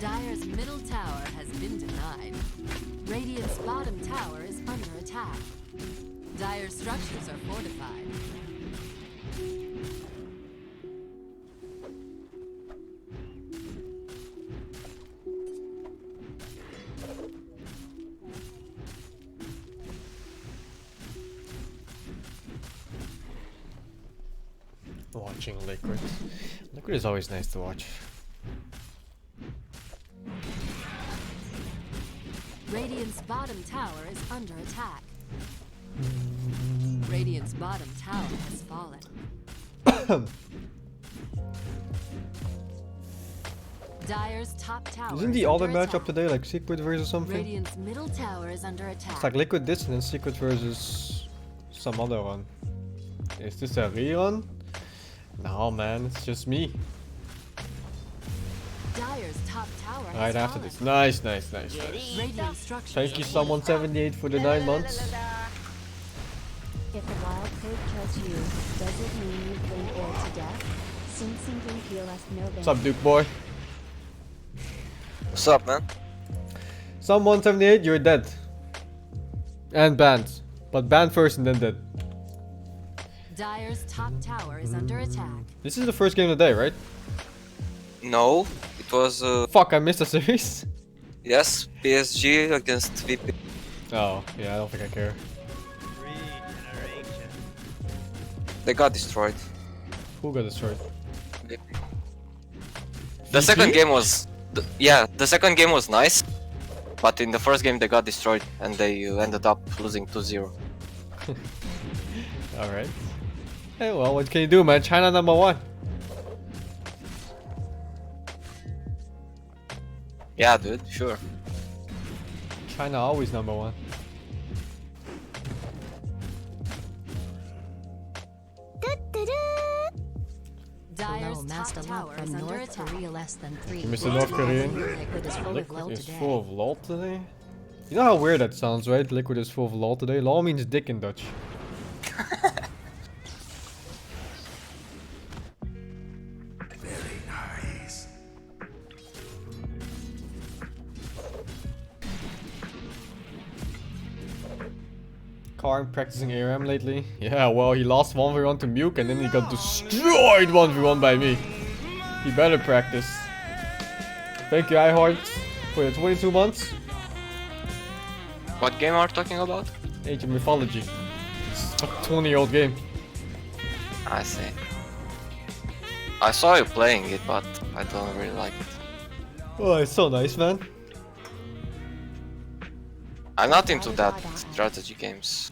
Dire's middle tower has been denied. Radiant's bottom tower is under attack. Dire's structures are fortified. Watching Liquid. Liquid is always nice to watch. Radiant's bottom tower is under attack. Radiant's bottom tower has fallen. Dire's top tower. Isn't the other match up today like Secret versus something? Radiant's middle tower is under attack. It's like Liquid Dissonance, Secret versus some other one. Is this a rerun? No man, it's just me. Dire's top tower has Right after fallen. this. Nice, nice, nice, nice. Radiant structures Thank you are someone 78 for the 9 months. If a wild pig kills you, does it mean you bring air to death? SingSing can heal us no What's up, Duke boy? What's up, man? Someone 78, you're dead. And banned. But banned first and then dead. Dire's top tower is under attack. This is the first game of the day, right? No, it was Fuck, I missed a series. yes, PSG against VP. Oh, yeah, I don't think I care. They got destroyed. Who got destroyed? VP. The second game was, the second game was nice, but in the first game they got destroyed and they ended up losing 2-0. Alright. Hey, well, what can you do, man? China #1. Yeah, dude, sure. China always #1. Dire's Hello, top Master tower Love is from under North attack. Korea less than 3. Mr. North Korean. Liquid is full of Liquid lol is today. full of lol today? You know how weird that sounds, right? Liquid is full of lol today. Lol means dick in Dutch. Very nice. Karn practicing ARM lately. Yeah, well, he lost 1v1 to Muke and then he got destroyed 1v1 by me. He better practice. Thank you, iHeart, for your 22 months. What game are you talking about? Age of Mythology. It's a 20-year-old game. I see. I saw you playing it, but I don't really like it. Oh, it's so nice, man. I'm not into that strategy games.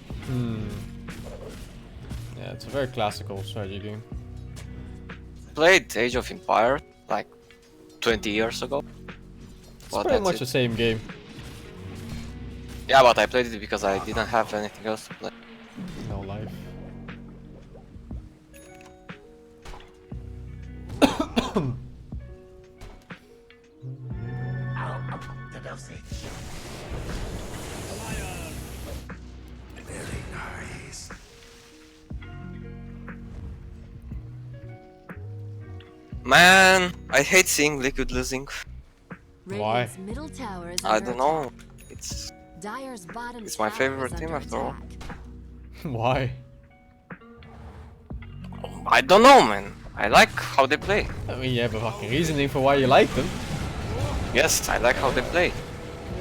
Yeah, it's a very classical strategy game. Played Age of Empire like 20 years ago. It's But pretty that's much it. the same game. Yeah, but I played it because I didn't have anything else to play. No life. The dosage. Very nice. Man, I hate seeing Liquid losing. Why? Radiant's middle tower is I under don't know. attack. It's Dire's bottom It's my tower favorite is team under after all. attack. Why? I don't know, man. I like how they play. I mean, you have a fucking reasoning for why you like them. Yes, I like how they play.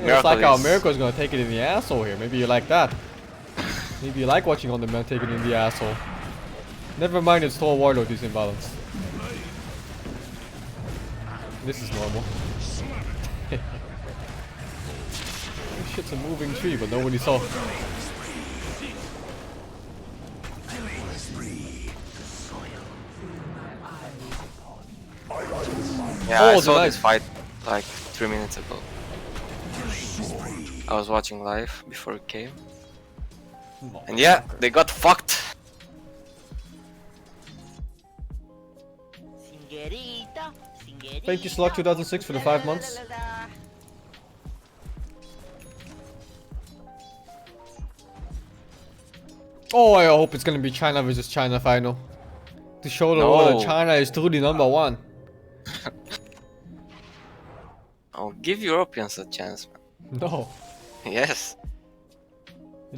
It's like how is- Miracle's gonna take it in the asshole here. Maybe you like that. Maybe you like watching on the man take it in the asshole. Never mind, it's tall warlord is imbalanced. This is normal. Oh, shit's a moving tree, but nobody saw. Yeah, Oh, I saw nice. this fight like 3 minutes ago. I was watching live before it came. And yeah, they got fucked. Thank you, Slug 2006 for the 5 months. Oh, I hope it's gonna be China versus China final. To show the world that No. China is truly #1. Oh, give Europeans a chance, man. No. Yes.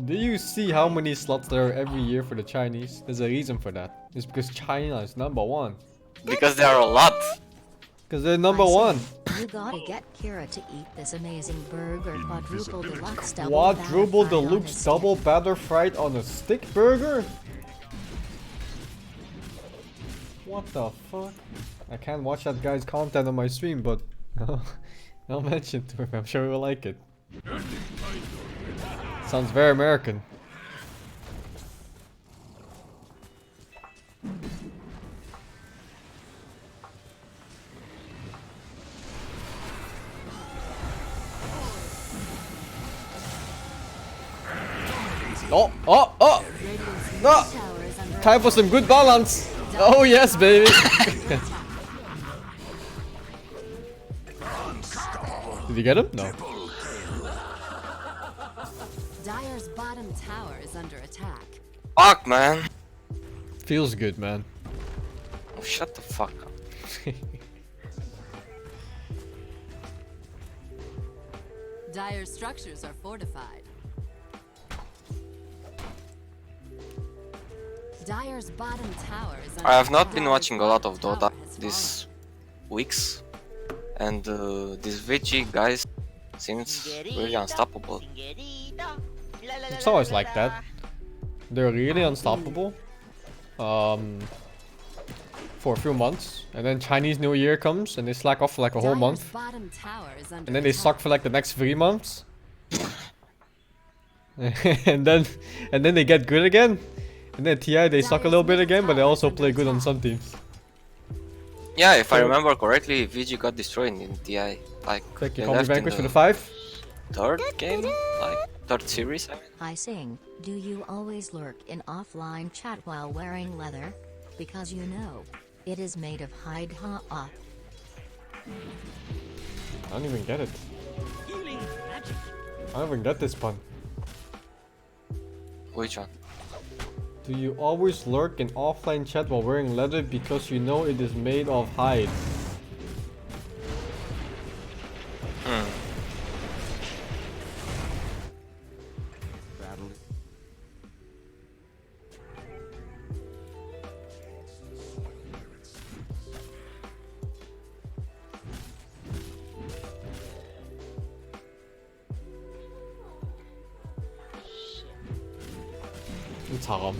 Do you see how many slots there are every year for the Chinese? There's a reason for that. It's because China is number one. Because there are a lot. Because they're number I say, one. You gotta get Kira to eat this amazing burger, quadruple deluxe double Quadruple batter fried on a deluxe stick. double batter fried on a stick burger? What the fuck? I can't watch that guy's content on my stream, but I'll mention to him. I'm sure he will like it. Sounds very American. Oh, oh, oh! Radiant's No! middle tower is under Time for some good balance! Oh yes, baby! Did you get him? No. Dire's bottom tower is under attack. Fuck, man. Feels good, man. Oh, shut the fuck up. Dire's structures are fortified. Dire's bottom tower is under I have not attack. been watching a lot of Dire's Dota tower has these weeks, and this VG guys seems really unstoppable. It's always like that. They're really unstoppable. For a few months, and then Chinese New Year comes and they slack off for like a whole Dire's month, bottom tower is under and then they attack. suck for like the next 3 months. and then they get good again. And then TI they suck a little bit again, but they also play good on some teams. Yeah, if I remember correctly, VG got destroyed in TI. Like, Thank you, they Call Me left in Vanquish for the the 5. third game, like third series. I mean. I sing, do you always lurk in offline chat while wearing leather? Because you know, it is made of hide ha. I don't even get it. I don't even get this pun. Which one? Do you always lurk in offline chat while wearing leather because you know it is made of hide? It's haram.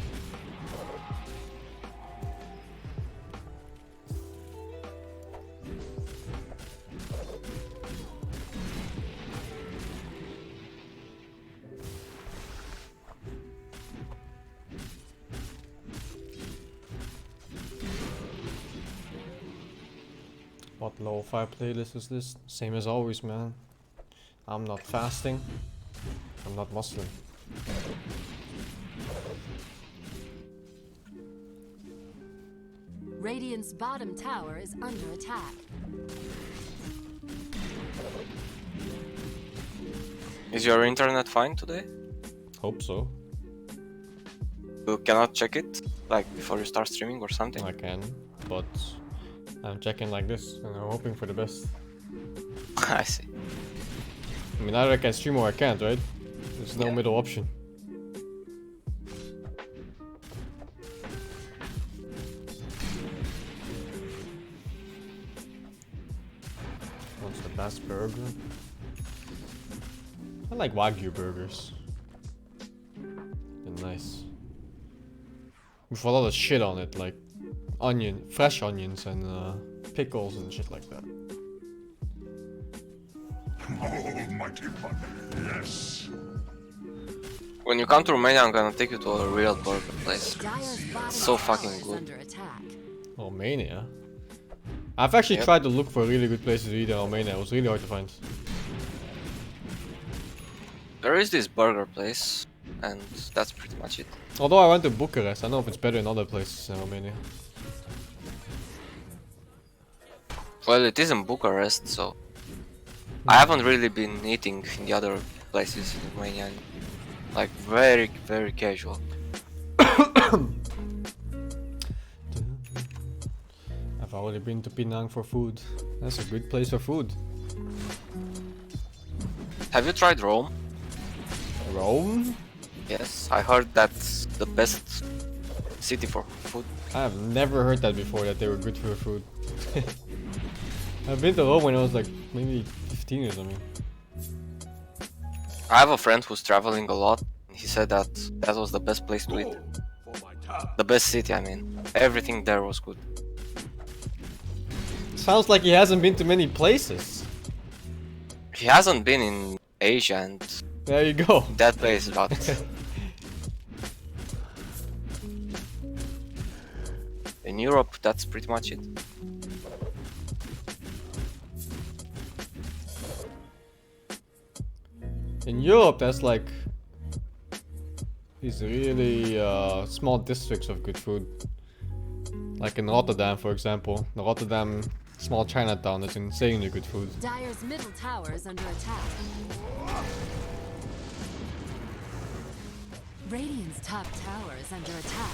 What lo-fi playlist is this? Same as always, man. I'm not fasting. I'm not Muslim. Radiant's bottom tower is under attack. Is your internet fine today? Hope so. You cannot check it, like before you start streaming or something? I can, but I'm checking like this and I'm hoping for the best. I see. I mean, either I can stream or I can't, right? There's no Yeah. middle option. What's the best burger? I like Wagyu burgers. They're nice. With a lot of shit on it, like fresh onions and pickles and shit like that. Almighty one, yes. When you come to Romania, I'm gonna take you to a real burger place. Dire's bottom So tower fucking is good. under attack. Romania? I've actually Yep. tried to look for really good places to eat in Romania. It was really hard to find. There is this burger place, and that's pretty much it. Although I went to Bucharest, I don't know if it's better in other places in Romania. Well, it is in Bucharest, so I haven't really been eating in the other places in Romania. Like very, very casual. I've already been to Penang for food. That's a good place for food. Have you tried Rome? Rome? Yes, I heard that's the best city for food. I've never heard that before, that they were good for food. I've been to Rome when I was like maybe 15 or something. I have a friend who's traveling a lot. He said that that was the best place to eat. The best city, I mean. Everything there was good. Sounds like he hasn't been to many places. He hasn't been in Asia and There you go. that place, but in Europe, that's pretty much it. In Europe, that's like these really small districts of good food. Like in Rotterdam, for example. The Rotterdam small Chinatown is insanely good food. Dire's middle tower is under attack. Radiant's top tower is under attack.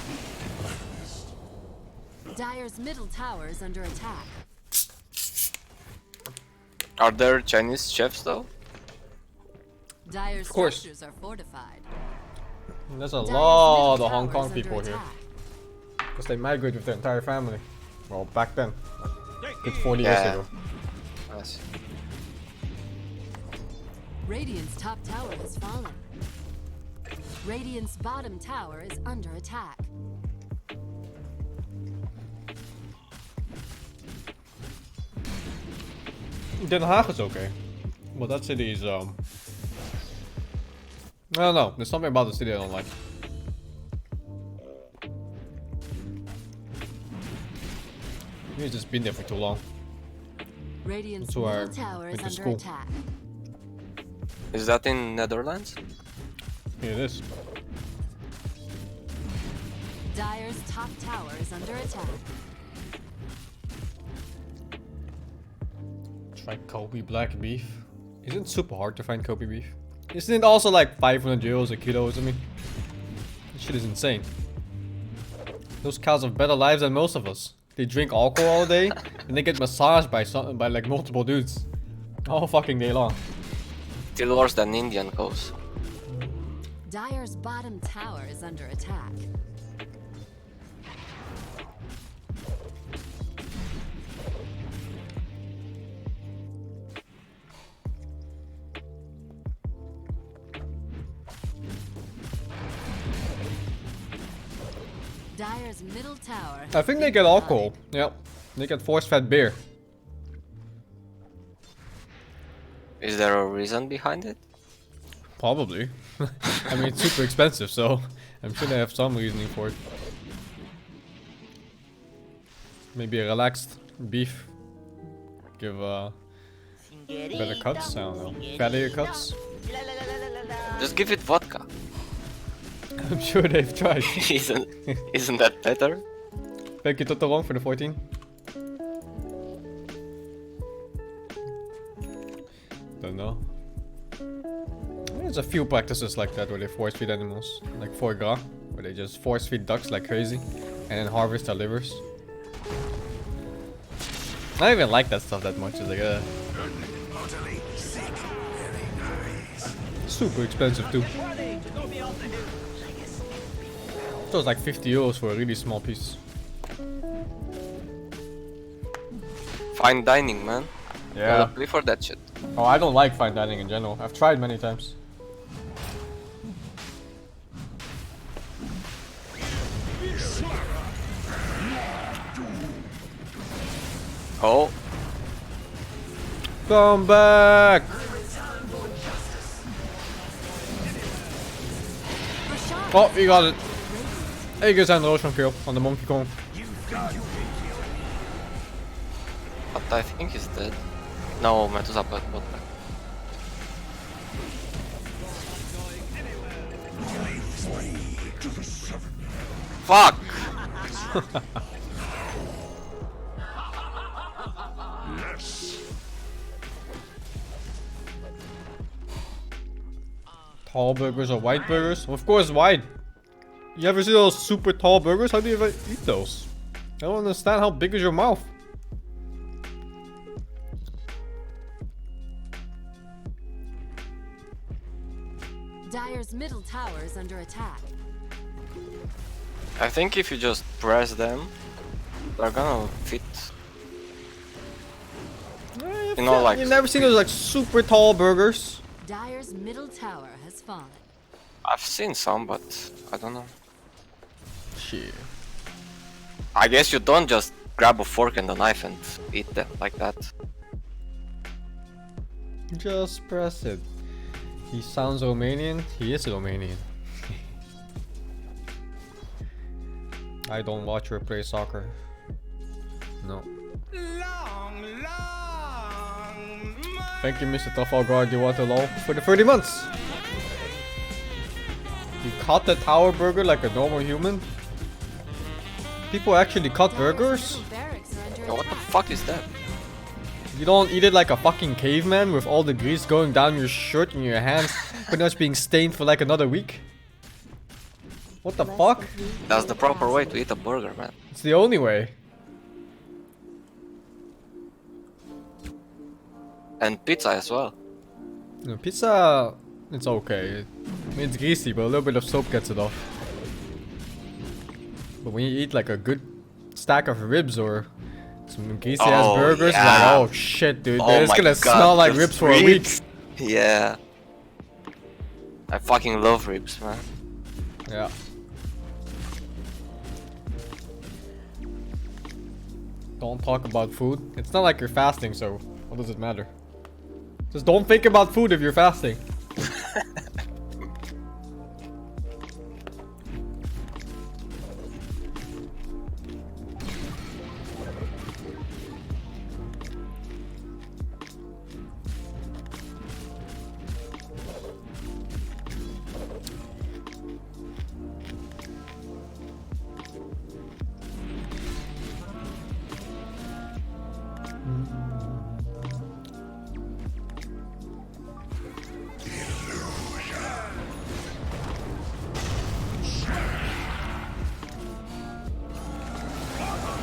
Dire's middle tower is under attack. Are there Chinese chefs though? Dire's course. structures are fortified. And there's a Dire's lot middle of Hong tower Kong is under people here. attack. Because they migrate with their entire family. Well, back then. Good 40 Yeah. years ago. Yes. Radiant's top tower has fallen. Radiant's bottom tower is under attack. Den Haag is okay. But that city is I don't know, there's something about the city I don't like. Maybe it's just been there for too long. Radiant's To our middle tower is winter under school. attack. Is that in Netherlands? Here it is. Dire's top tower is under attack. Try Kobe black beef. Isn't it super hard to find Kobe beef? Isn't it also like 500 euros a kilo or something? This shit is insane. Those cows have better lives than most of us. They drink alcohol all day and they get massaged by like multiple dudes all fucking day long. Still worse than Indian cows. Dire's bottom tower is under attack. Dire's middle tower. I think they get alcohol. Yep. They get force-fed beer. Is there a reason behind it? Probably. I mean, it's super expensive, so I'm sure they have some reasoning for it. Maybe a relaxed beef. Give better cuts, I don't know. Fattier cuts. Just give it vodka. I'm sure they've tried. Isn't that better? Thank you, Totoro, for the 14. Don't know. There's a few practices like that where they force feed animals, like foie gras, where they just force feed ducks like crazy, and then harvest their livers. I don't even like that stuff that much. It's like super expensive too. It was like 50 euros for a really small piece. Fine dining, man. Yeah. Gotta pay for that shit. Oh, I don't like fine dining in general. I've tried many times. Oh, Come back! Oh, he got it. Hey, guys, aan de Roosman kill on the Monkey Kong. but I think he's dead. No, Medusa bot back. Fuck! Yes. Tall burgers or white burgers? Of course, white. You ever see those super tall burgers? How do you even eat those? I don't understand. How big is your mouth? Dire's middle tower is under attack. I think if you just press them, they're gonna fit. You know, like you never seen those like super tall burgers? Dire's middle tower has fallen. I've seen some, but I don't know. Shit. I guess you don't just grab a fork and a knife and eat them like that. Just press it. He sounds Romanian. He is Romanian. I don't watch her play soccer. No. Thank you, Mr. Trafalgar de Waterloo, for the 30 months. You cut the tower burger like a normal human? People actually cut burgers? Barracks are under What the attack. fuck is that? You don't eat it like a fucking caveman with all the grease going down your shirt and your hands pretty much being stained for like another week? What the fuck? That's the proper way to eat a burger, man. It's the only way. And pizza as well. You know, pizza, it's okay. I mean, it's greasy, but a little bit of soap gets it off. But when you eat like a good stack of ribs or some greasy ass Oh, burgers, yeah. it's like, oh shit, dude, Oh it's my gonna God, smell like those ribs for a week. ribs. Yeah. I fucking love ribs, man. Yeah. Don't talk about food. It's not like you're fasting, so what does it matter? Just don't think about food if you're fasting.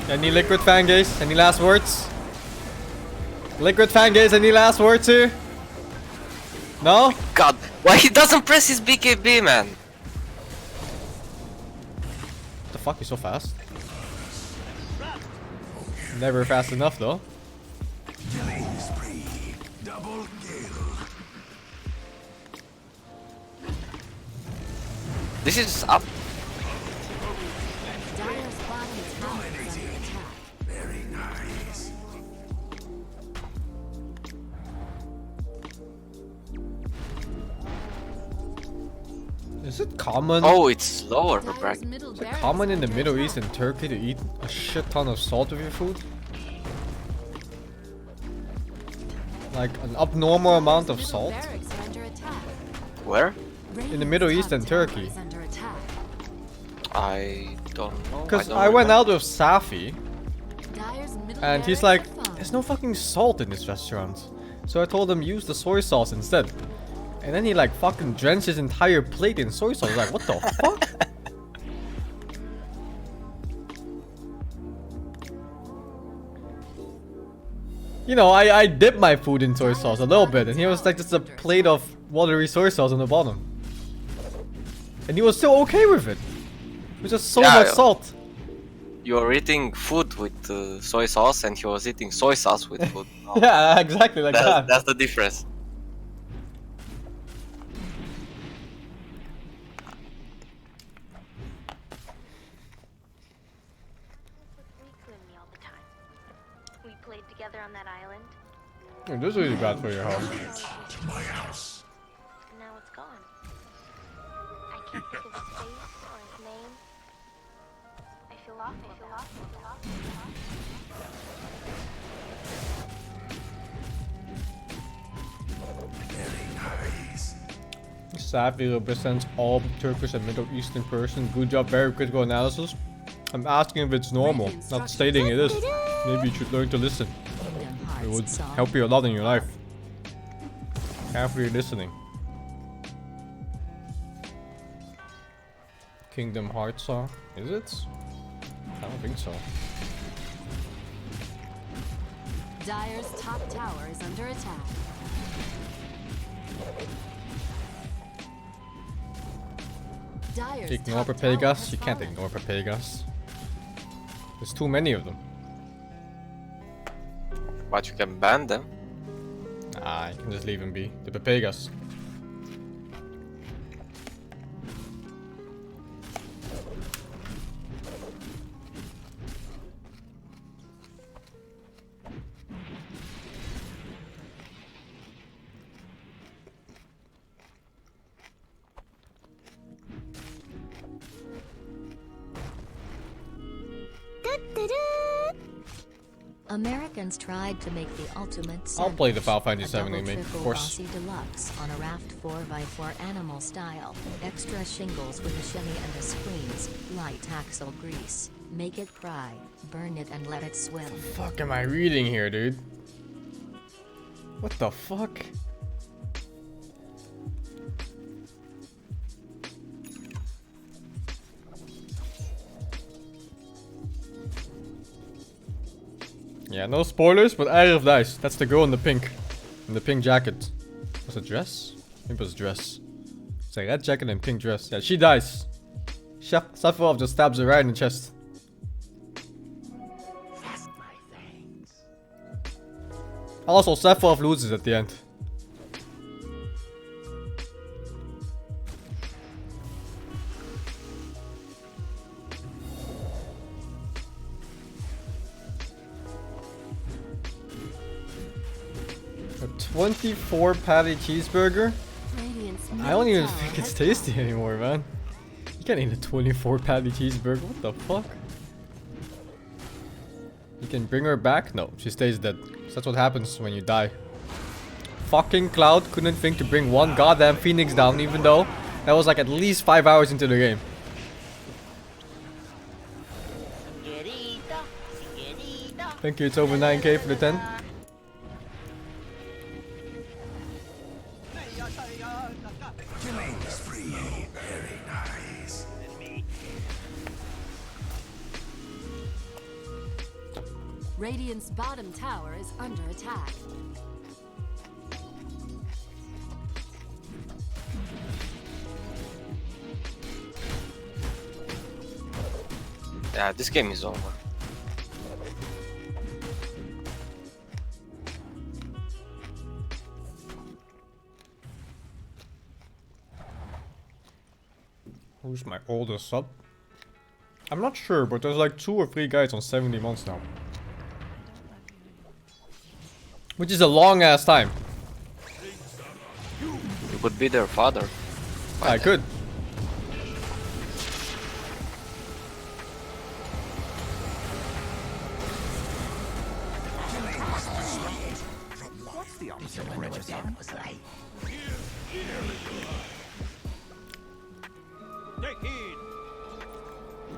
Any liquid fan gaze? Any last words? Liquid fan gaze, any last words here? No? God, why he doesn't press his BKB, man? What the fuck, he's so fast? Never fast enough though. Double kill. This is up. Dire's bottom tower is under attack. Very nice. Is it common? Oh, it's lower Dire's bracket. middle Is it barracks common in the under Middle attack. East and Turkey to eat a shit ton of salt with your food? Like an abnormal amount of Middle salt? barracks are under attack. Where? Radiant's Middle East top and tower Turkey. is under attack. I don't know. Because don't I went remember. out with Safi Dire's middle and he's barracks like, are fallen. there's no fucking salt in this restaurant. So I told him use the soy sauce instead. And then he like fucking drenched his entire plate in soy sauce. I was like, what the fuck? You know, I dipped my food in soy sauce a little bit, and he was like just a plate of watery soy sauce on the bottom. And he was still okay with it. It was just so Yeah, much yeah. salt. You're eating food with soy sauce, and he was eating soy sauce with food. Oh, Yeah, exactly like that. that's the difference. with Riku and me all the time. We played together on that island, Dude, this is really bad for your health. To my house. and now it's gone. I can't think of his face or his name. I feel awful. I feel awful. I feel awful. I feel awful. Very nice. Safi represents all Turkish and Middle Eastern person. Good job, very critical analysis. I'm asking if it's normal, not stating it is. Maybe you should learn to listen. Kingdom It would Hearts song. help you a lot in your life. Carefully listening. Kingdom Hearts song? Is it? I don't think so. Dire's top tower is under attack. Dire's Ignore top tower Papegas? has You can't fallen. ignore Papegas. There's too many of them. But you can ban them. Ah, you can just leave him be. The Papegas. Americans tried to make the ultimate I'll play the sandwich, Final Fantasy a 7 double remake, of triple course. Rossi Deluxe on a raft 4x4 animal style, extra shingles with a shimmy and a screens, light axle grease, make it cry, burn it and let it swim. Fuck am I reading here, dude? What the fuck? Yeah, no spoilers, but Arif dies. That's the girl in the pink. In the pink jacket. Was it dress? I think it was dress. It's a red jacket and pink dress. Yeah, she dies. Sephiroth just stabs her right in the chest. Also, Sephiroth loses at the end. A 24 patty cheeseburger? Radiant's I don't even middle think tower it's has tasty fallen. anymore, man. You can't eat a 24 patty cheeseburger. What the fuck? You can bring her back? No, she stays dead. So that's what happens when you die. Fucking Cloud couldn't think to bring one goddamn Phoenix down, even though that was like at least 5 hours into the game. Thank you, it's over 9k for the 10. Killing spree. Very nice. Radiant's bottom tower is under attack. Yeah, this game is over. Who's my oldest sub? I'm not sure, but there's like 2 or 3 guys on 70 months now. Which is a long ass time. You could be their father. I could. What's the opposite of Regicide?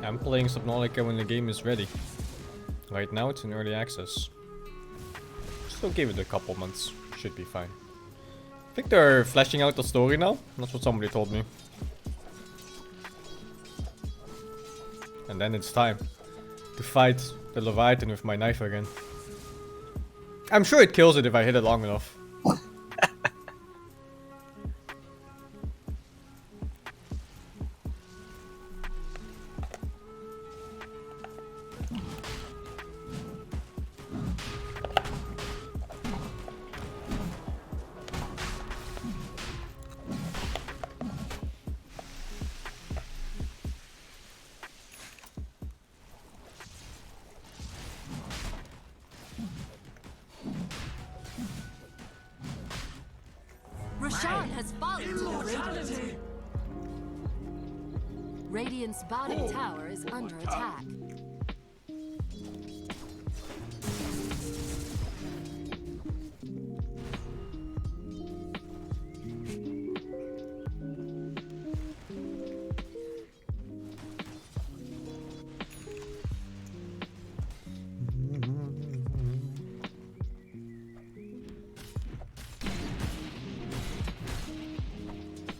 I'm playing Subnautica when the game is ready. Right now it's in early access. Still give it a couple months. Should be fine. I think they're fleshing out the story now. That's what somebody told me. And then it's time to fight the Leviathan with my knife again. I'm sure it kills it if I hit it long enough. Roshan has fallen to the Radiant. Radiant's bottom tower is under attack.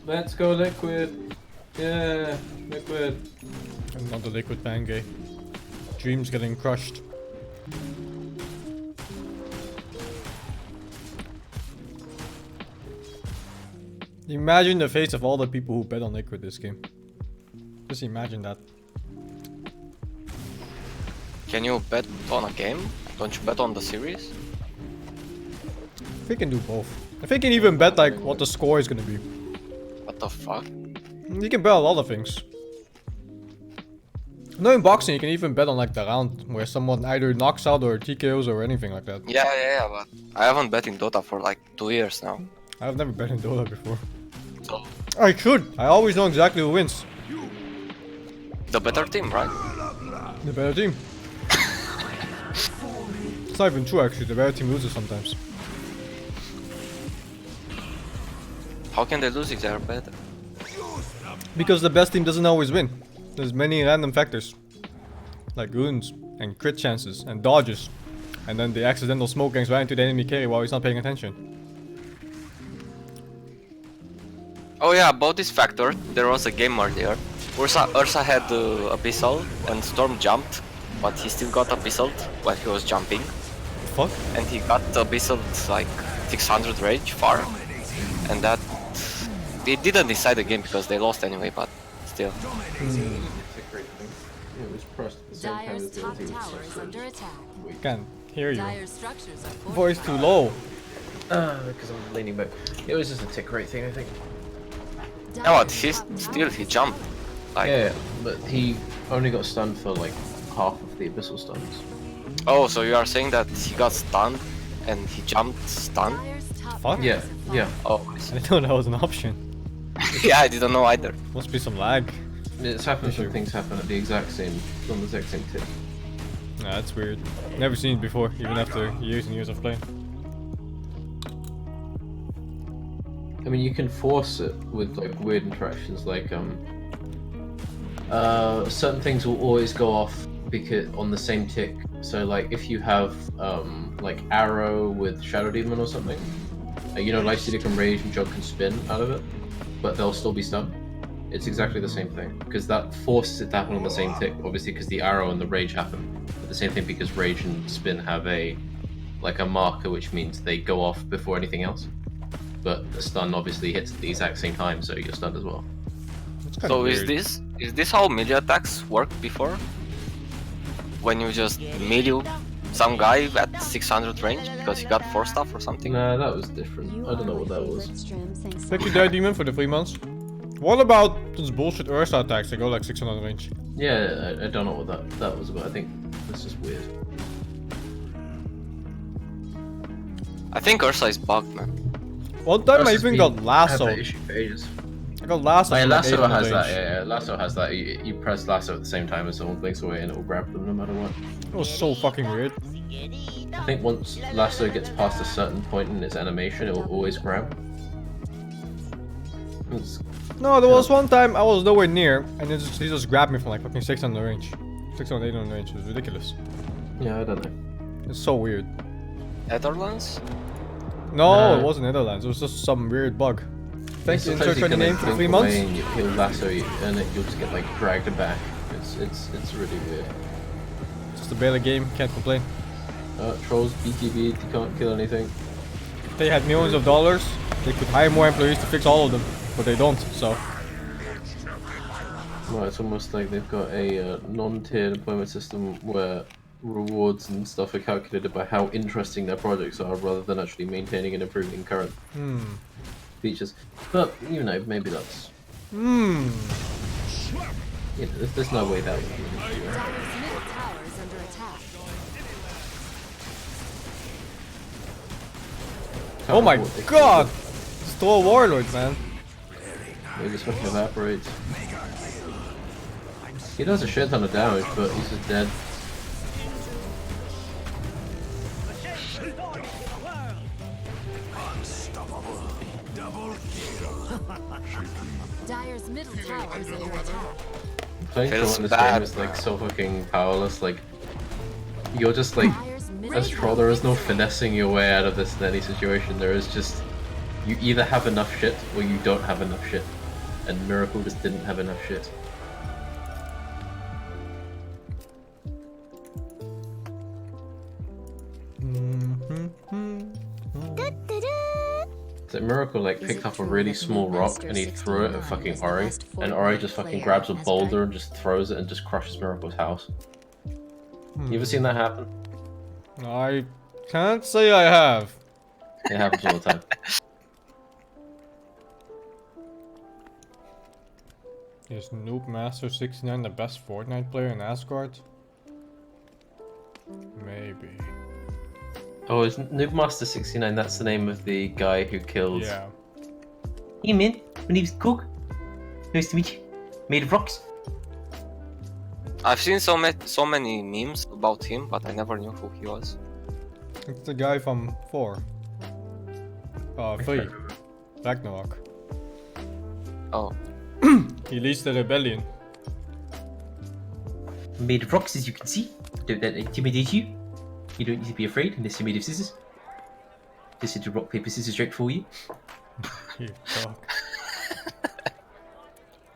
Let's go liquid. Yeah, liquid. Another liquid bangay. Dreams getting crushed. Imagine the face of all the people who bet on liquid this game. Just imagine that. Can you bet on a game? Don't you bet on the series? If we can do both. If we can even bet like what the score is gonna be. What the fuck? You can bet a lot of things. No, in boxing you can even bet on like the round where someone either knocks out or TKOs or anything like that. Yeah, but I haven't bet in Dota for like 2 years now. I've never bet in Dota before. So, I should. I always know exactly who wins. the better team, right? The better team. It's not even true actually. The better team loses sometimes. How can they lose if they're better? Because the best team doesn't always win. There's many random factors. Like runes, and crit chances, and dodges. And then the accidental smoke gangs right into the enemy carry while he's not paying attention. Oh yeah, about this factor, there was a game earlier. Ursa had Abyssal and Storm jumped, but he still got Abyssal while he was jumping. Fuck? And he got Abyssal like 600 rage far. And that... It didn't decide the game because they lost anyway, but still. It was pressed at the same time Dyer's as the top other team. tower is under attack. Can't hear you. Dyer's structures are Voice fortified. too low. Because I'm leaning back. It was just a tick rate thing, I think. Yeah, but he jumped. Like, Yeah, but he only got stunned for like half of the abyssal stuns. oh, so you are saying that he got stunned and he jumped stunned? Dyer's top Fuck? Yeah, yeah. Oh, I I see. didn't know that was an option. Yeah, I didn't know either. Must be some lag. It's happened Issue. when things happen at the exact same, on the exact same tick. Nah, that's weird. Never seen it before, even after years and years of playing. I mean, you can force it with like weird interactions, like certain things will always go off because on the same tick. So like if you have like arrow with shadow demon or something, you know, Lifestealer can rage and jog can spin out of it, but they'll still be stunned. It's exactly the same thing because that forces it to happen on the same tick. Obviously, because the arrow and the rage happen, but the same thing because rage and spin have a like a marker, which means they go off before anything else. But the stun obviously hits at the exact same time, so you're stunned as well. It's kinda So weird. is this how melee attacks worked before? When you just melee some guy at 600 range because he got 4 stuff or something? Nah, that was different. I don't know what that was. Thank you, Dire Demon, for the 3 months. What about those bullshit Ursa attacks that go like 600 range? Yeah, I don't know what that was about. I think it's just weird. I think Ursa is bugged, man. One time I Ursa's even been- got I had lasso. that issue for ages. I got lasso. Like, for like lasso 800 has that. range. Yeah, lasso has that. You press lasso at the same time as someone blinks away, and it will grab them no matter what. It was so fucking weird. I think once lasso gets past a certain point in its animation, it will always grab. It's, No, there was one time I was nowhere near, and he just grabbed me from like fucking 600 range. 600, 800 range. It was ridiculous. yeah, I don't know. It's so weird. Netherlands? No, No. it wasn't Netherlands. It was just some weird bug. Thank you, Sometimes insert can, 20 name like, for blink 3 away months. And he'll lasso you, and you'll just get like dragged back. It's really weird. Just a better game, can't complain. Trolls, BTB, you can't kill anything. If they had millions of dollars, they could hire more employees to fix all of them, but they don't, so. Well, it's almost like they've got a non-tiered employment system where rewards and stuff are calculated by how interesting their projects are rather than actually maintaining and improving current features. But, you know, maybe that's... You know, there's no way that would be an issue. Dyer's middle tower is under attack. Oh my god! Stole Warlord, man. Maybe this fucking evaporates. He does a shit ton of damage, but he's just dead. Dyer's middle tower is under attack. Playing Feels Troll in this bad, game is like so fucking powerless. Like, you're just like, Dyer's middle as Troll, there is no finessing your way out of this in any situation. There is just, you either have enough shit or you don't have enough shit. And Miracle just didn't have enough shit. So Miracle like Is picked it up a true really that small New rock Master and he threw it at 69 fucking is the Ori, last and Ori Fortnite just fucking player grabs a and has boulder died? and just throws it and just crushes Miracle's house. Hmm. You ever seen that happen? I can't say I have. It happens all the time. Is Noob Master 69 the best Fortnite player in Asgard? Maybe. Oh, is Noobmaster 69? That's the name of the guy who killed. Yeah. Hey man, my name's Cook. Nice to meet you. Made of rocks. I've seen so many memes about him, but I never knew who he was. It's the guy from 4. 3. Ragnarok. Oh, He leads the rebellion. Made of rocks, as you can see. Don't that intimidate you? You don't need to be afraid unless you're made of scissors. Just into rock, paper, scissors joke for you. You dog.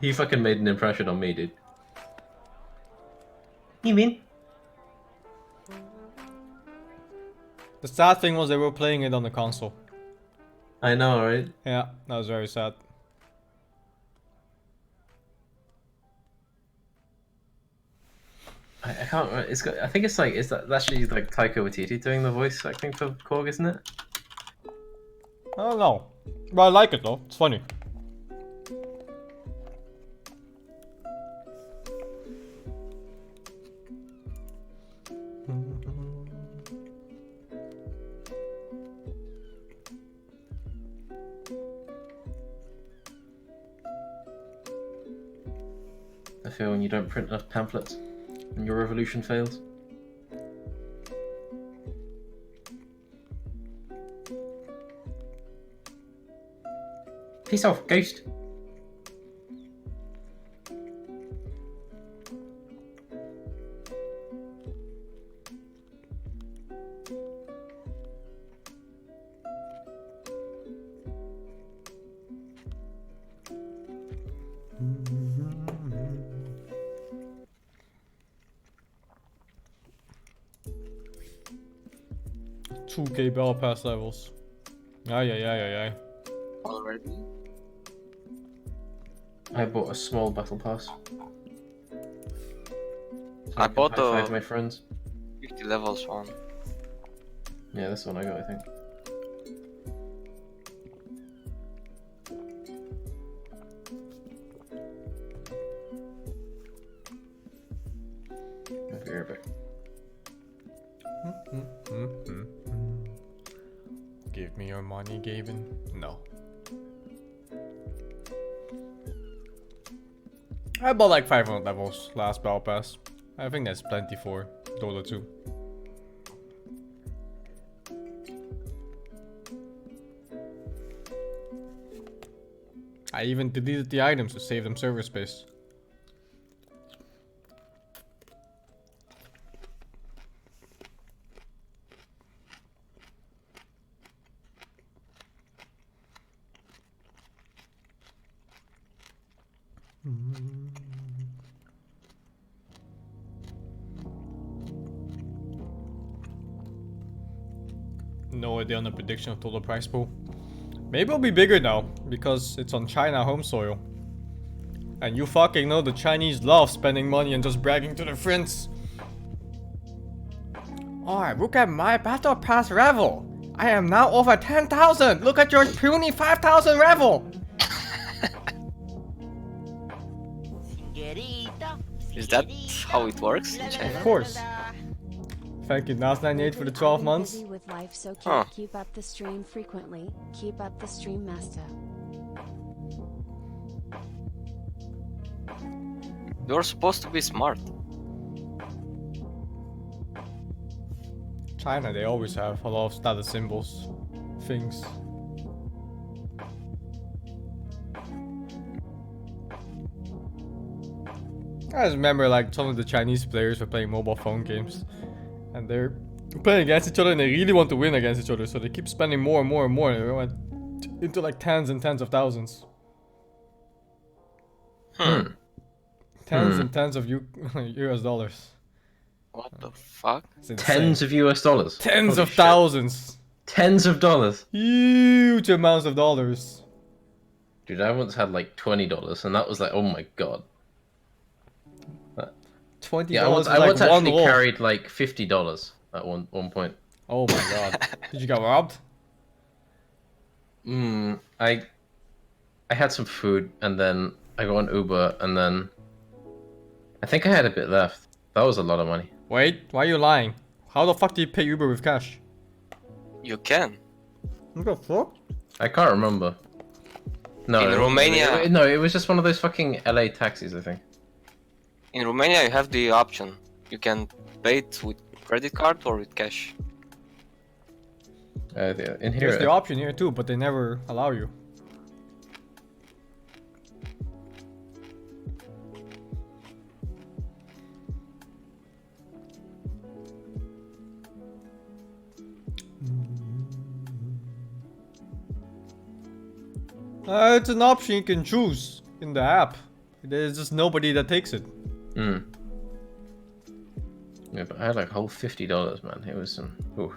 He fucking made an impression on me, dude. You mean? The sad thing was they were playing it on the console. I know, right? Yeah, that was very sad. I can't. It's got. I think it's like. Is that actually like Taika Waititi doing the voice acting for Korg, isn't it? I don't know. But I like it though. It's funny. I feel when you don't print enough pamphlets, and your revolution fails. Peace off, ghost. Two K Bell Pass levels. Ay. already? I bought a small battle pass. So I can bought high five the my friends. 50 levels one. Yeah, that's the one I got, I think. I'll be right back. Give me your money, Gavin. No. I bought like 500 levels last Battle Pass. I think that's plenty for Dota 2. I even deleted the items to save them server space. No idea on the prediction of total price pool. Maybe it'll be bigger now, because it's on China home soil. And you fucking know the Chinese love spending money and just bragging to their friends. Oh, look at my battle pass level. I am now over 10,000. Look at your puny 5,000 level. Is that how it works in Of China? course. Thank you, Nas98 for the 12 months. Busy with life, so Huh. keep up the stream frequently. Keep up the stream, master. You're supposed to be smart. China, they always have a lot of status symbols. Things. I just remember like some of the Chinese players were playing mobile phone games. And they're playing against each other and they really want to win against each other. So they keep spending more and more and more. And they went into like tens and tens of thousands. Tens and tens of US dollars. What the fuck? It's insane. Tens of US dollars. Tens Holy of shit. thousands. Tens of dollars. Huge amounts of dollars. Dude, I once had like $20, and that was like, oh my god. $20 Yeah, I once, is I like once one actually roll. carried like $50 at one point. Oh my god. Did you get robbed? I had some food, and then I got an Uber, and then I think I had a bit left. That was a lot of money. Wait, why are you lying? How the fuck do you pay Uber with cash? You can. What the fuck? I can't remember. No, In Romania- No, it was just one of those fucking LA taxis, I think. In Romania, you have the option. You can pay it with credit card or with cash. In here, There's the option here too, but they never allow you. It's an option you can choose in the app. There's just nobody that takes it. Yeah, but I had like a whole $50, man. It was some. Ooh.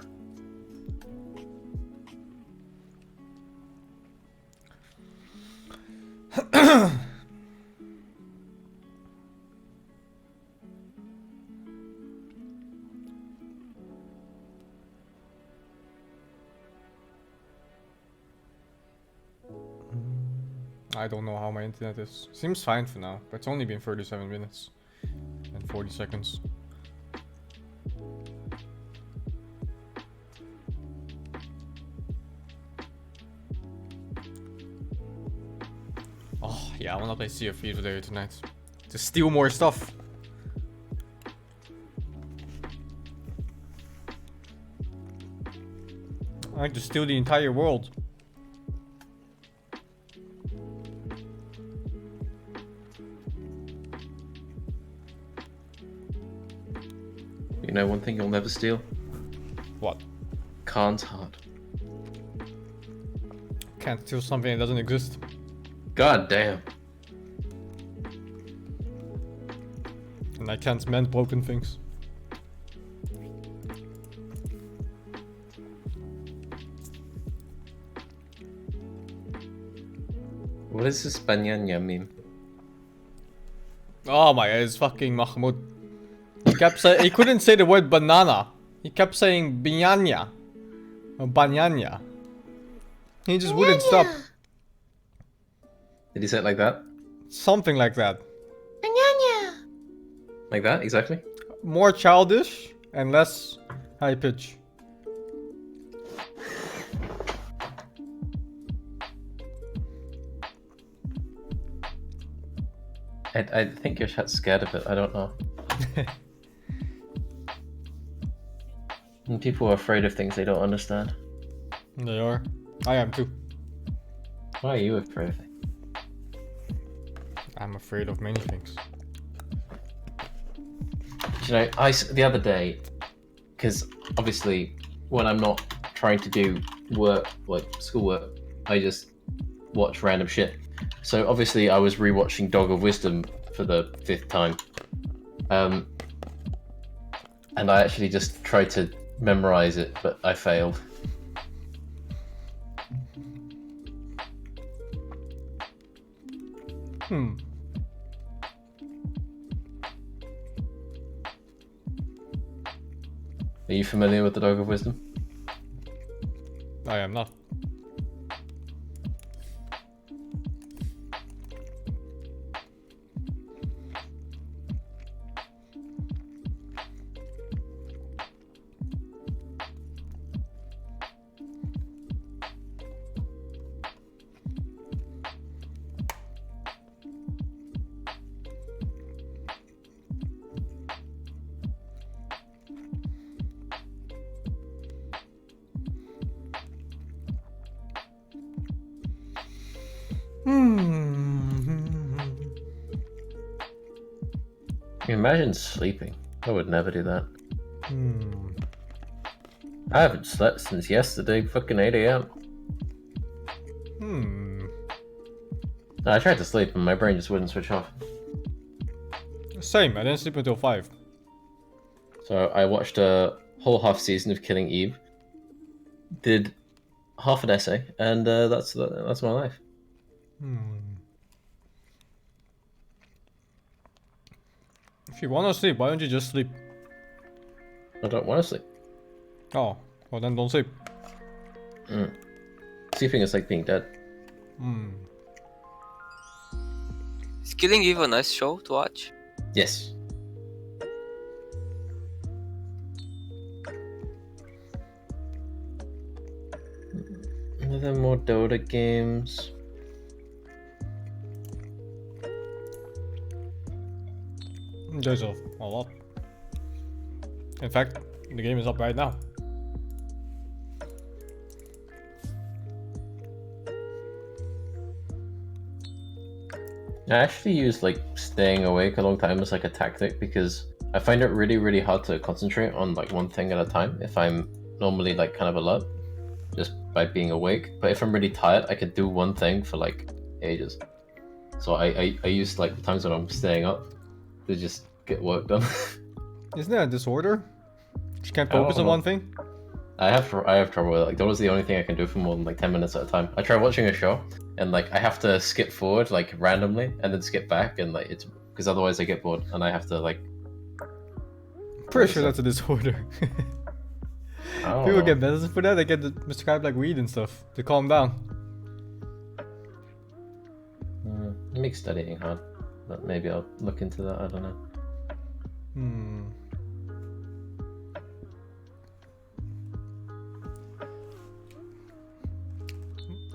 I don't know how my internet is. Seems fine for now, but it's only been 37 minutes and 40 seconds. Oh yeah, I wanna play Sea of Thieves with you tonight. To steal more stuff. I like to steal the entire world. You know one thing you'll never steal? What? Khan's heart. Can't steal something that doesn't exist. God damn. And I can't mend broken things. What is this Banyanya meme? Oh my god, it's fucking Mahmoud. He kept saying, he couldn't say the word banana. He kept saying binyanya. Or banyanya. He just wouldn't stop. Did he say it like that? Something like that. Like that, exactly? More childish and less high pitch. I think your chat's scared of it, I don't know. And people are afraid of things they don't understand. They are. I am too. Why are you afraid of it? I'm afraid of many things. You know, the other day, because obviously when I'm not trying to do work, like schoolwork, I just watch random shit. So obviously I was rewatching Dog of Wisdom for the 5th time. And I actually just tried to memorize it, but I failed. Are you familiar with the Dog of Wisdom? I am not. Imagine sleeping. I would never do that. I haven't slept since yesterday, fucking 8 a.m. No, I tried to sleep and my brain just wouldn't switch off. Same, I didn't sleep until 5. So I watched a whole half season of Killing Eve. did half an essay, and that's my life. If you wanna sleep, why don't you just sleep? I don't want to sleep. Oh, well then don't sleep. Sleeping is like being dead. Is Killing Eve a nice show to watch? Yes. Are there more Dota games? There's a lot. In fact, the game is up right now. I actually use like staying awake a long time as like a tactic because I find it really hard to concentrate on like one thing at a time if I'm normally like kind of alert just by being awake. But if I'm really tired, I could do one thing for like ages. So I use like the times when I'm staying up to just get work done. Isn't that a disorder? You can't I don't focus on know. one thing? I have trouble with it. Like that was the only thing I can do for more than like 10 minutes at a time. I try watching a show and like I have to skip forward like randomly and then skip back and like it's because otherwise I get bored and I have to like. Pretty sure that's a disorder. Oh. People get medicine for that, they get prescribed like weed and stuff to calm down. It makes studying hard, but maybe I'll look into that. I don't know.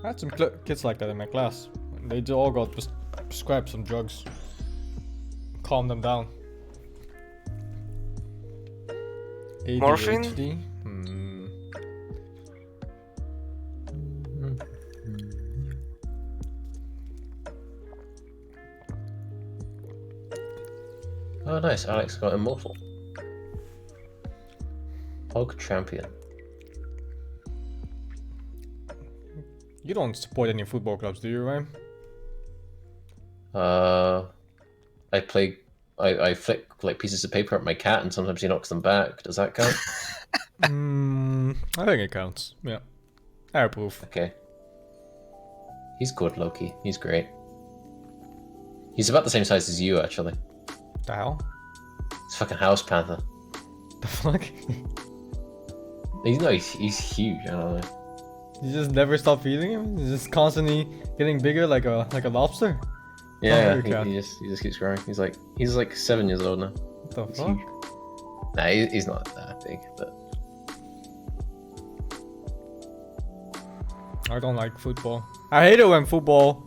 I had some kids like that in my class. They all got prescribed some drugs. Calm them down. Morphine? ADHD? Oh, nice. Alex got immortal. Pog champion. You don't support any football clubs, do you, Ryan? I play. I flick like pieces of paper at my cat, and sometimes he knocks them back. Does that count? I think it counts. Yeah. I approve. Okay. He's good, Loki. He's great. He's about the same size as you, actually. The hell? It's fucking House Panther. The fuck? He's huge. I don't know. You just never stop feeding him? He's just constantly getting bigger like a lobster? Yeah, your cat. he just keeps growing. He's like 7 years old now. What the He's fuck? huge. Nah, he's not that big, but I don't like football. I hate it when football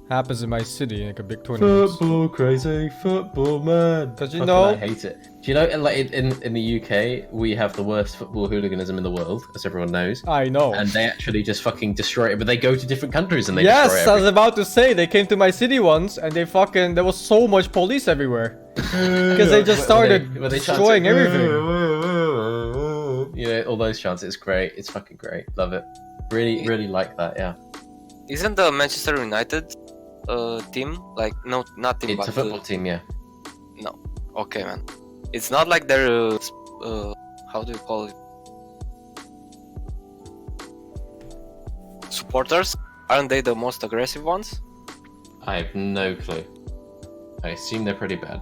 happens in my city, like a big tournament. football crazy football man. Because you Fucking know, I hate it. Do you know, like in the UK, we have the worst football hooliganism in the world, as everyone knows. I know. And they actually just fucking destroy it. But they go to different countries and they Yes, destroy I was everything. about to say they came to my city once and they fucking there was so much police everywhere because they just started destroying everything. You know, all those chants. It's great. It's fucking great. Love it. Really like that. Yeah. Isn't the Manchester United team like no, not team, It's but a football team. Yeah. no? Okay, man. It's not like they're how do you call it? Supporters? Aren't they the most aggressive ones? I have no clue. I assume they're pretty bad.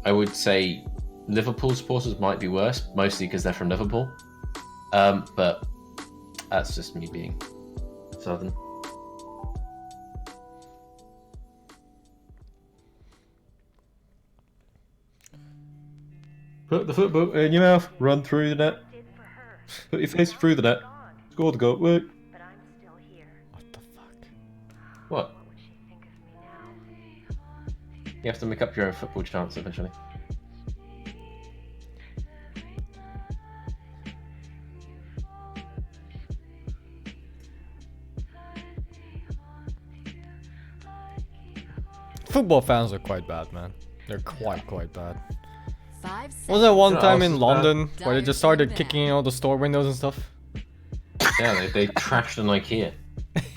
I would say Liverpool supporters might be worse, mostly because they're from Liverpool. But that's just me being southern. Put the football in your mouth, run through the net. Put your face through the net. Score the goal, work. What the fuck? What? You have to make up your own football chants eventually. Football fans are quite bad, man. They're quite bad. 5 Was there one You know, time I in was London bad. where they just started kicking out the store windows and stuff? Yeah, they trashed an IKEA.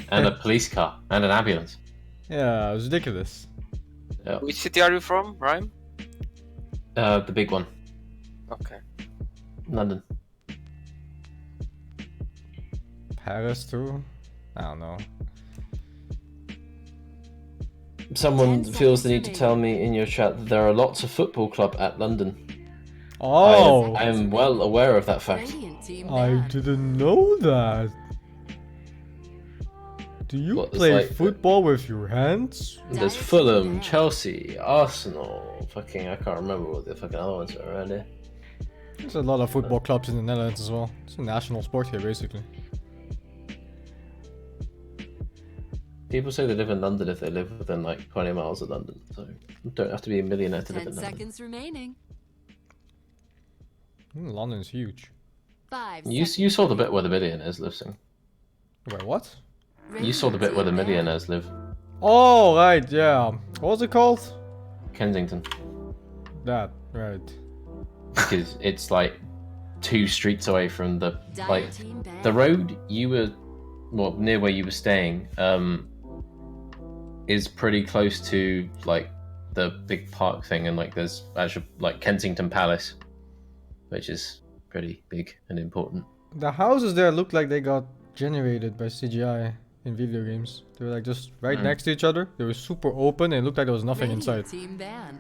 And a police car. And an ambulance. Yeah, it was ridiculous. Yeah. Which city are you from, Rhyme? The big one. Okay. London. Paris too. I don't know. Someone 10 feels the seconds need to tell me in your chat that there are lots of football club at London. Oh, I am well aware of that fact. Radiant team I ban. didn't know that. Do you What, it's play like football with your hands? There's Fulham, Chelsea, Arsenal, fucking I can't remember what the fucking other ones are around here. There's a lot of football clubs in the Netherlands as well. It's a national sport here, basically. People say they live in London if they live within like 20 miles of London, so you don't have to be a millionaire to live 10 in London. seconds remaining. London's huge. 5 You seconds saw the bit remaining. where the millionaires live, Sing. Wait, what? You saw the bit where the Radiant team ban. millionaires live. Oh, right, yeah. What was it called? Kensington. That, right. Because it's like 2 streets away from the Dire like team ban. the road you were near where you were staying is pretty close to like the big park thing, and like there's actually like Kensington Palace, which is pretty big and important. The houses there look like they got generated by CGI in video games. They were like just right next to each other. They were super open and it looked like there was nothing inside. Radiant team ban.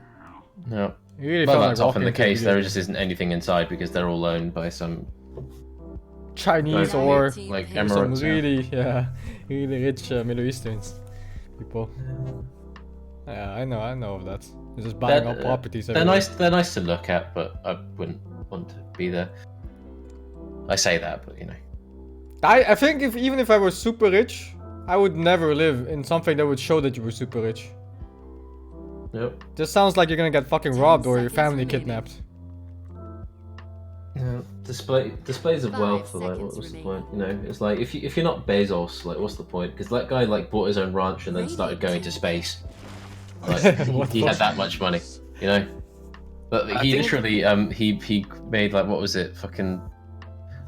No. It really Well, felt that's like often walking the into a case. video There game. just isn't anything inside because they're all owned by some Chinese Right. or Team like ban. some Emirates. Yeah. really, really rich Middle Easterns people. Yeah, I know of that. They're just buying up properties They're everywhere. nice. They're nice to look at, but I wouldn't want to be there. I say that, but you know. I think even if I was super rich, I would never live in something that would show that you were super rich. Nope. Just sounds like you're gonna get fucking 10 robbed or your seconds family remaining. kidnapped. Yeah. Displays of 5 wealth are like, seconds what's the remaining. point? You know, it's like if you're not Bezos, like what's the point? Because that guy like bought his own ranch and then started going to space. Like What he the had fuck? that much money, you know. But I he think- literally he made like what was it? Fucking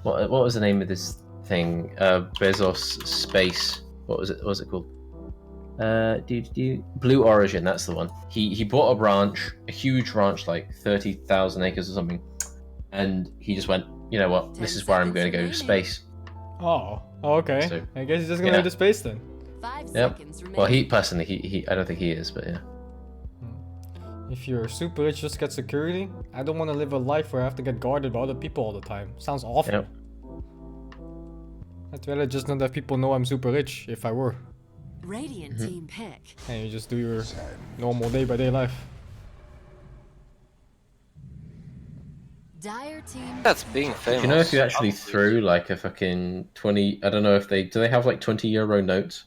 what was the name of this thing? Bezos Space. What was it? What was it called? Blue Origin. That's the one. He bought a ranch, a huge ranch, like 30,000 acres or something, and he just went, you know what? 10 This is where I'm going to go to seconds space. Oh, okay. So, I guess he's just gonna yeah. go to space then. 5 Yep. seconds remaining. Well, he personally, he I don't think he is, but yeah. If you're super rich, just get security. I don't want to live a life where I have to get guarded by other people all the time. Sounds awful. Yep. I'd rather just not have people know I'm super rich if I were. Radiant team pick. And you just do your normal day-by-day life. Dire team. That's being famous. Do you know if you actually threw like a fucking 20? I don't know if do they have like 20 euro notes?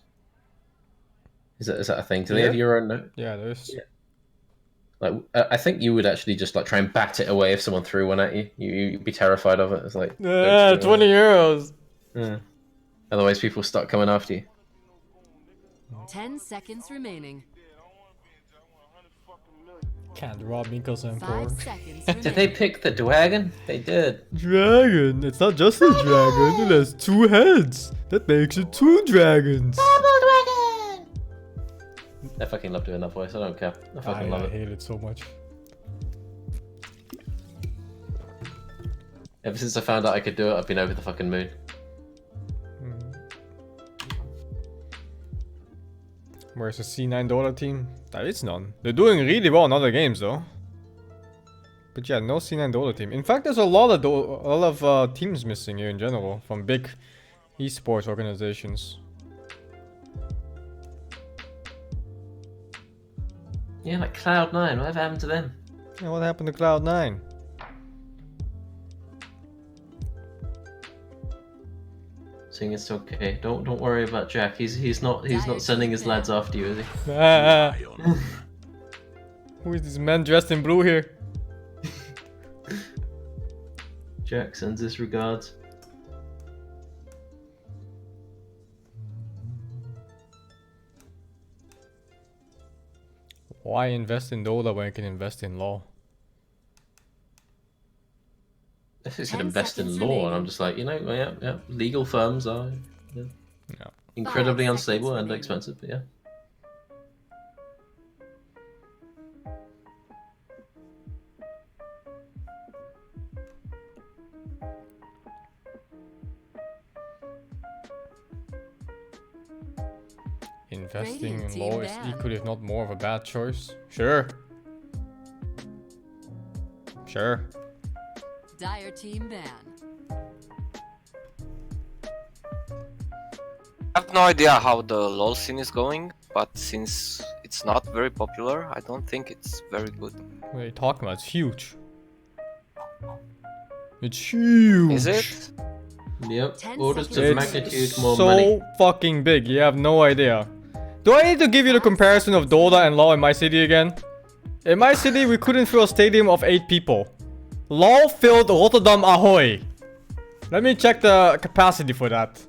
Is that a thing? Do they have euro note? Yeah, there's. Yeah. Like I think you would actually just like try and bat it away if someone threw one at you. You'd be terrified of it. It's like Yeah, 20 euros. Yeah. Otherwise, people start coming after you. 10 seconds remaining. Can't rob me because I'm poor. 5 seconds Did they remaining. pick the dragon? They did. Dragon. It's not just a dragon. It has 2 heads. That makes it 2 dragons. I fucking love doing that voice. I don't care. I fucking love I it. hate it so much. Ever since I found out I could do it, I've been over the fucking moon. Where's the C9 team? There is none. They're doing really well in other games though. But yeah, no C9 team. In fact, there's a lot of teams missing here in general from big esports organizations. Yeah, like Cloud9. Whatever happened to them? Yeah, what happened to Cloud9? Saying it's okay. Don't worry about Jack. He's not sending his lads after you, is he? Ah, Lion. who is this man dressed in blue here? Jack sends his regards. Why invest in Dota when I can invest in law? This is an 10 invest in seconds law, and remaining. I'm just like, you know, yeah. Legal firms are incredibly 5 unstable seconds and remaining. expensive, but yeah. Investing Radiant in team LoL is ban. equally, if not more, of a bad choice. Sure. Sure. Dire team ban. I have no idea how the LoL scene is going, but since it's not very popular, I don't think it's very good. What are you talking about? It's huge. It's huge. Is it? Yep. 10 Orders seconds. of It's magnitude more so money. fucking big. You have no idea. Do I need to give you the comparison of Dota and LoL in my city again? In my city, we couldn't fill a stadium of 8 people. LoL filled Rotterdam Ahoy. Let me check the capacity for that.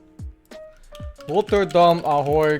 Rotterdam Ahoy